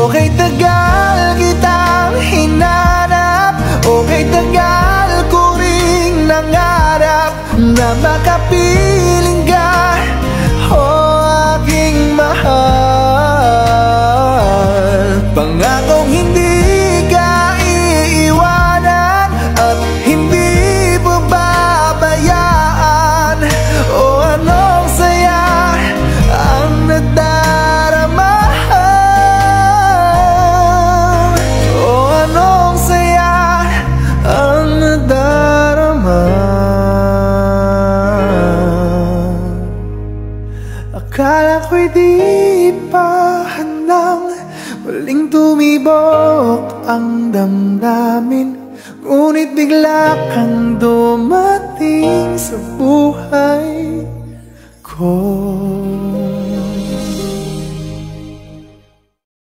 Okay, tagal kitang hinanap, okay, tagal ko ring nangarap na makapiling ka, aking mahal. Pangakong hindi ka iiwanan at hindi pababayaan. O anong saya ang nadarama, o anong saya ang nadarama. Akala ko'y di pa handang muling tumibok ang damdamin, ngunit bigla kang dumating sa buhay ko.